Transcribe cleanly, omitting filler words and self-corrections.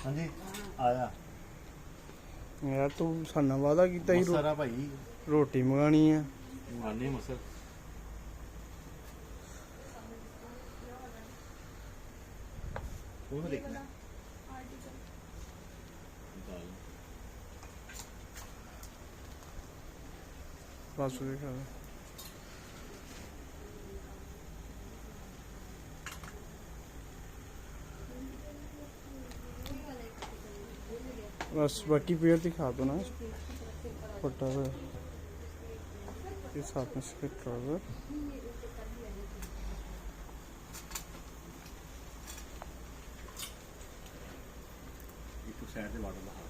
ਹਾਂਜੀ ਆਇਆ ਯਾਰ ਤੂੰ ਸਾਨਾ ਵਾਦਾ ਕੀਤਾ ਸੀ ਸਾਰਾ ਭਾਈ ਰੋਟੀ ਮੰਗਾਣੀ ਆ ਮਾਨੇ ਮਸਰ ਉਹ ਦੇਖਣਾ ਬਸ ਦੇਖਾ बस बाकी पेड़ दिखा दो ना फटा हुआ ये साथ में स्किप कर दो एक साइड से वाटर